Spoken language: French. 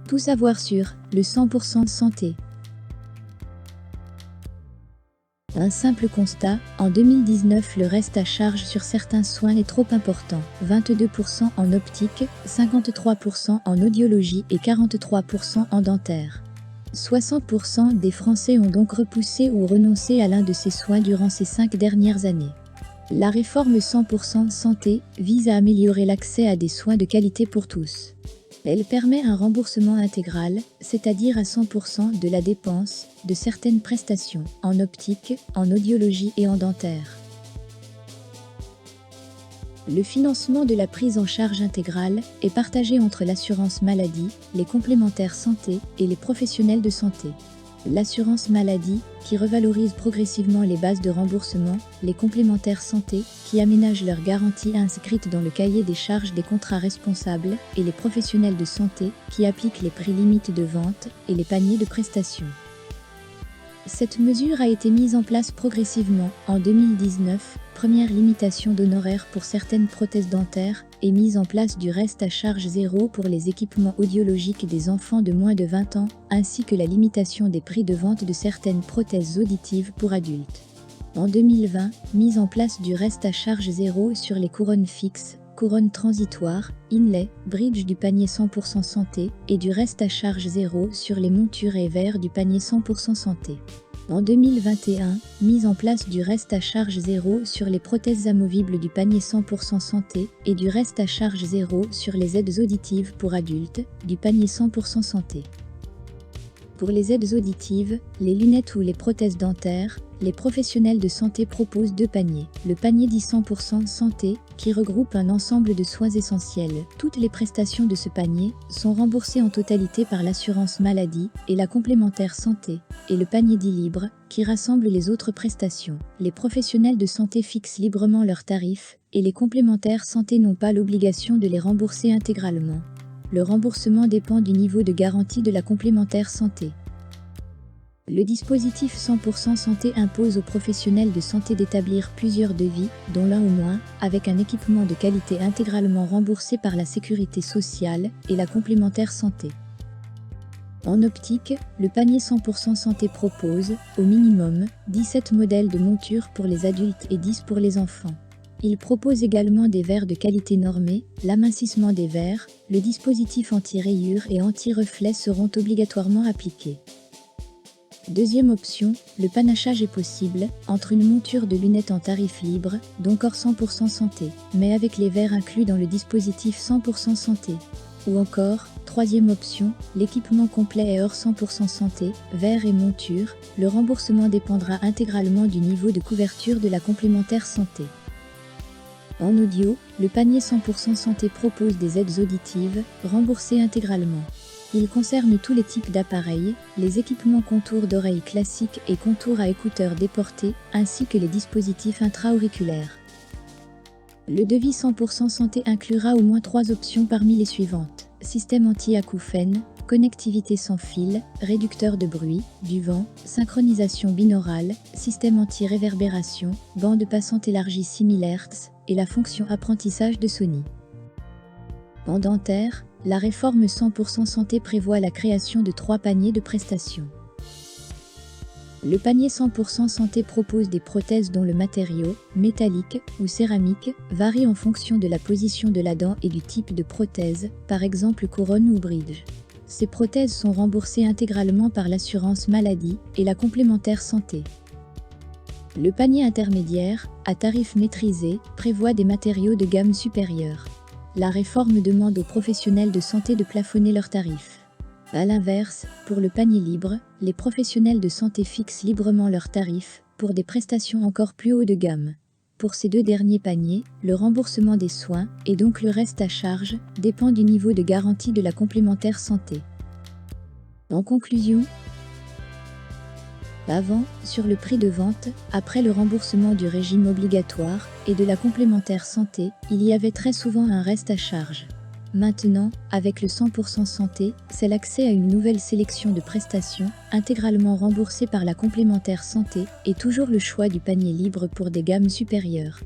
Tout savoir sur le 100% santé. Un simple constat, en 2019 le reste à charge sur certains soins est trop important, 22% en optique, 53% en audiologie et 43% en dentaire. 60% des Français ont donc repoussé ou renoncé à l'un de ces soins durant ces 5 dernières années. La réforme 100% santé vise à améliorer l'accès à des soins de qualité pour tous. Elle permet un remboursement intégral, c'est-à-dire à 100% de la dépense de certaines prestations, en optique, en audiologie et en dentaire. Le financement de la prise en charge intégrale est partagé entre l'assurance maladie, les complémentaires santé et les professionnels de santé. L'assurance maladie, qui revalorise progressivement les bases de remboursement, les complémentaires santé, qui aménagent leurs garanties inscrites dans le cahier des charges des contrats responsables, et les professionnels de santé, qui appliquent les prix limites de vente et les paniers de prestations. Cette mesure a été mise en place progressivement en 2019, première limitation d'honoraires pour certaines prothèses dentaires et mise en place du reste à charge zéro pour les équipements audiologiques des enfants de moins de 20 ans, ainsi que la limitation des prix de vente de certaines prothèses auditives pour adultes. En 2020, mise en place du reste à charge zéro sur les couronnes fixes, couronnes transitoires, inlay, bridge du panier 100% santé et du reste à charge zéro sur les montures et verres du panier 100% santé. En 2021, mise en place du reste à charge zéro sur les prothèses amovibles du panier 100% santé et du reste à charge zéro sur les aides auditives pour adultes du panier 100% santé. Pour les aides auditives, les lunettes ou les prothèses dentaires, les professionnels de santé proposent 2 paniers. Le panier dit 100% santé, qui regroupe un ensemble de soins essentiels. Toutes les prestations de ce panier sont remboursées en totalité par l'assurance maladie et la complémentaire santé. Et le panier dit libre, qui rassemble les autres prestations. Les professionnels de santé fixent librement leurs tarifs, et les complémentaires santé n'ont pas l'obligation de les rembourser intégralement. Le remboursement dépend du niveau de garantie de la complémentaire santé. Le dispositif 100% santé impose aux professionnels de santé d'établir plusieurs devis, dont l'un au moins, avec un équipement de qualité intégralement remboursé par la sécurité sociale et la complémentaire santé. En optique, le panier 100% santé propose, au minimum, 17 modèles de montures pour les adultes et 10 pour les enfants. Il propose également des verres de qualité normée, l'amincissement des verres, le dispositif anti-rayures et anti-reflets seront obligatoirement appliqués. Deuxième option, le panachage est possible, entre une monture de lunettes en tarif libre, donc hors 100% santé, mais avec les verres inclus dans le dispositif 100% santé. Ou encore, troisième option, l'équipement complet est hors 100% santé, verres et monture, le remboursement dépendra intégralement du niveau de couverture de la complémentaire santé. En audio, le panier 100% santé propose des aides auditives, remboursées intégralement. Il concerne tous les types d'appareils, les équipements contours d'oreilles classiques et contours à écouteurs déportés, ainsi que les dispositifs intra-auriculaires. Le devis 100% santé inclura au moins 3 options parmi les suivantes. Système anti-acouphène, connectivité sans fil, réducteur de bruit, du vent, synchronisation binaurale, système anti-réverbération, bande passante élargie 6000 Hz et la fonction apprentissage de Sony. En dentaire, la réforme 100% santé prévoit la création de 3 paniers de prestations. Le panier 100% santé propose des prothèses dont le matériau, métallique ou céramique, varie en fonction de la position de la dent et du type de prothèse, par exemple couronne ou bridge. Ces prothèses sont remboursées intégralement par l'assurance maladie et la complémentaire santé. Le panier intermédiaire, à tarif maîtrisé, prévoit des matériaux de gamme supérieure. La réforme demande aux professionnels de santé de plafonner leurs tarifs. A l'inverse, pour le panier libre, les professionnels de santé fixent librement leurs tarifs pour des prestations encore plus haut de gamme. Pour ces 2 derniers paniers, le remboursement des soins, et donc le reste à charge, dépend du niveau de garantie de la complémentaire santé. En conclusion, avant, sur le prix de vente, après le remboursement du régime obligatoire et de la complémentaire santé, il y avait très souvent un reste à charge. Maintenant, avec le 100% santé, c'est l'accès à une nouvelle sélection de prestations, intégralement remboursées par la complémentaire santé, et toujours le choix du panier libre pour des gammes supérieures.